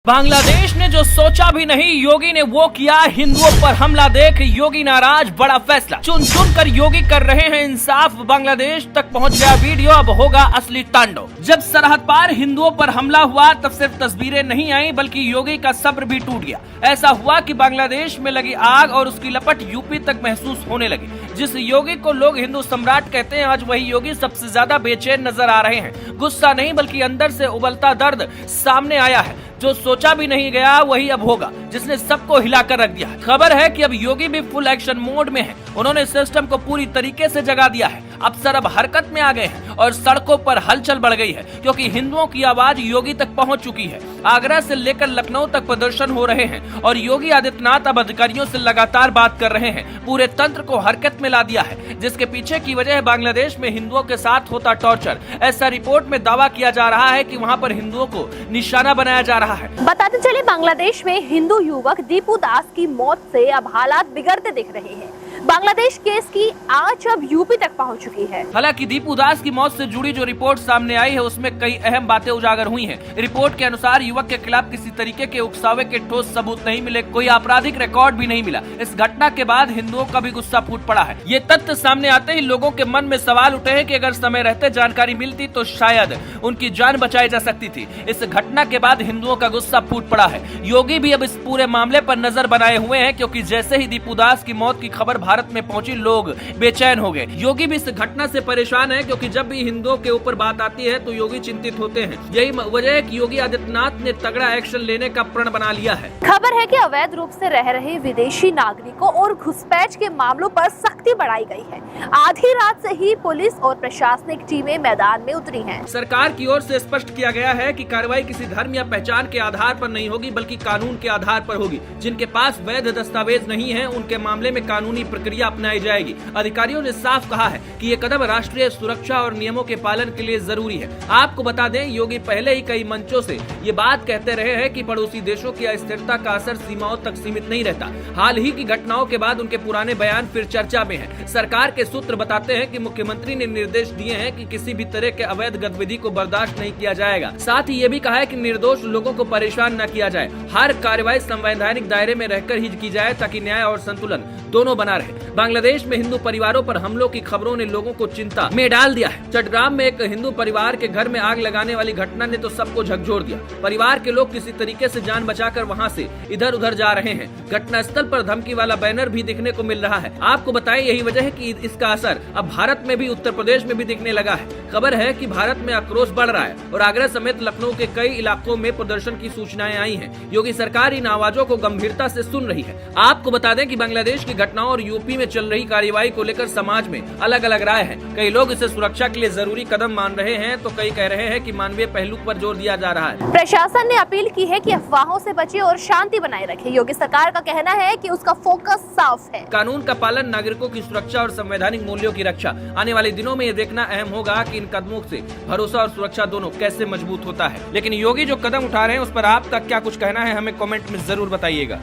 बांग्लादेश ने जो सोचा भी नहीं, योगी ने वो किया। हिंदुओं पर हमला देख योगी नाराज, बड़ा फैसला। चुन चुन कर योगी कर रहे हैं इंसाफ। बांग्लादेश तक पहुंच गया वीडियो, अब होगा असली तांडव। जब सरहद पार हिंदुओं पर हमला हुआ तब सिर्फ तस्वीरें नहीं आई बल्कि योगी का सब्र भी टूट गया। ऐसा हुआ कि बांग्लादेश में लगी आग और उसकी लपट यूपी तक महसूस होने लगी। जिस योगी को लोग हिंदू सम्राट कहते हैं, आज वही योगी सबसे ज्यादा बेचैन नजर आ रहे हैं। गुस्सा नहीं बल्कि अंदर से उबलता दर्द सामने आया है। जो सोचा भी नहीं गया वही अब होगा, जिसने सबको हिलाकर रख दिया। खबर है कि अब योगी भी फुल एक्शन मोड में है। उन्होंने सिस्टम को पूरी तरीके से जगा दिया है। अफसर अब हरकत में आ गए हैं और सड़कों पर हलचल बढ़ गई है, क्योंकि हिंदुओं की आवाज योगी तक पहुंच चुकी है। आगरा से लेकर लखनऊ तक प्रदर्शन हो रहे हैं और योगी आदित्यनाथ अब अधिकारियों से लगातार बात कर रहे हैं। पूरे तंत्र को हरकत में ला दिया है, जिसके पीछे की वजह है बांग्लादेश में हिंदुओं के साथ होता टॉर्चर। ऐसा रिपोर्ट में दावा किया जा रहा है कि वहाँ पर हिंदुओं को निशाना बनाया जा रहा है। बताते चले, बांग्लादेश में हिंदू युवक दीपू दास की मौत से अब हालात बिगड़ते दिख रहे हैं। बांग्लादेश केस की आंच अब यूपी तक पहुंच चुकी है। हालांकि दीपू दास की मौत से जुड़ी जो रिपोर्ट सामने आई है उसमें कई अहम बातें उजागर हुई हैं। रिपोर्ट के अनुसार युवक के खिलाफ किसी तरीके के उकसावे के ठोस सबूत नहीं मिले, कोई आपराधिक रिकॉर्ड भी नहीं मिला। इस घटना के बाद हिंदुओं का भी गुस्सा फूट पड़ा है। ये तथ्य सामने आते ही लोगों के मन में सवाल उठे हैं कि अगर समय रहते जानकारी मिलती तो शायद उनकी जान बचाई जा सकती थी। इस घटना के बाद हिंदुओं का गुस्सा फूट पड़ा है। योगी भी अब इस पूरे मामले पर नजर बनाए हुए हैं, क्योंकि जैसे ही दीपू दास की मौत की खबर भारत में पहुंची, लोग बेचैन हो गए। योगी भी इस घटना से परेशान है, क्योंकि जब भी हिंदुओं के ऊपर बात आती है तो योगी चिंतित होते हैं। यही वजह है कि योगी आदित्यनाथ ने तगड़ा एक्शन लेने का प्रण बना लिया है। खबर है कि अवैध रूप से रह रहे विदेशी नागरिकों और घुसपैठ के मामलों पर सख्ती बढ़ाई गई है। आधी रात से ही पुलिस और प्रशासनिक टीमें मैदान में उतरी हैं। सरकार की ओर से स्पष्ट किया गया है कि कार्रवाई किसी धर्म या पहचान के आधार पर नहीं होगी, बल्कि कानून के आधार पर होगी। जिनके पास वैध दस्तावेज नहीं है उनके मामले में कानूनी प्रक्रिया अपनाई जाएगी। अधिकारियों ने साफ कहा है कि ये कदम राष्ट्रीय सुरक्षा और नियमों के पालन के लिए जरूरी है। आपको बता दें, योगी पहले ही कई मंचों से ये बात कहते रहे हैं कि पड़ोसी देशों की अस्थिरता का असर सीमाओं तक सीमित नहीं रहता। हाल ही की घटनाओं के बाद उनके पुराने बयान फिर चर्चा में हैं। सरकार के सूत्र बताते हैं कि मुख्यमंत्री ने निर्देश दिए हैं कि किसी भी तरह के अवैध गतिविधि को बर्दाश्त नहीं किया जाएगा। साथ ही ये भी कहा है कि निर्दोष लोगों को परेशान न किया जाए। हर कार्रवाई संवैधानिक दायरे में रहकर ही की जाए, ताकि न्याय और संतुलन दोनों बना रहे। बांग्लादेश में हिंदू परिवारों पर हमलों की खबरों ने लोगों को चिंता में डाल दिया है। चट्टग्राम में एक हिंदू परिवार के घर में आग लगाने वाली घटना ने तो सबको झकझोर दिया। परिवार के लोग किसी तरीके से जान बचाकर वहां से इधर उधर जा रहे हैं। घटना स्थल पर धमकी वाला बैनर भी दिखने को मिल रहा है। आपको बताएं, यही वजह है कि इसका असर अब भारत में भी, उत्तर प्रदेश में भी दिखने लगा है। खबर है कि भारत में आक्रोश बढ़ रहा है और आगरा समेत लखनऊ के कई इलाकों में प्रदर्शन की सूचनाएं आई हैं। योगी सरकार इन आवाजों को गंभीरता से सुन रही है। आपको बता दें कि बांग्लादेश की घटनाओं और यूपी में चल रही कार्रवाई को लेकर समाज में अलग अलग राय है। कई लोग इसे सुरक्षा के लिए जरूरी कदम मान रहे हैं, तो कई कह रहे हैं कि मानवीय पहलू पर जोर दिया जा रहा है। प्रशासन ने अपील की है कि अफवाहों से बचे और शांति बनाए रखे। योगी सरकार का कहना है कि उसका फोकस साफ है। कानून का पालन, नागरिकों की सुरक्षा और संवैधानिक मूल्यों की रक्षा। आने वाले दिनों में ये देखना अहम होगा कि इन कदमों से भरोसा और सुरक्षा दोनों कैसे मजबूत होता है। लेकिन योगी जो कदम उठा रहे हैं उस पर आपका क्या कुछ कहना है, हमें कमेंट में जरूर बताइएगा।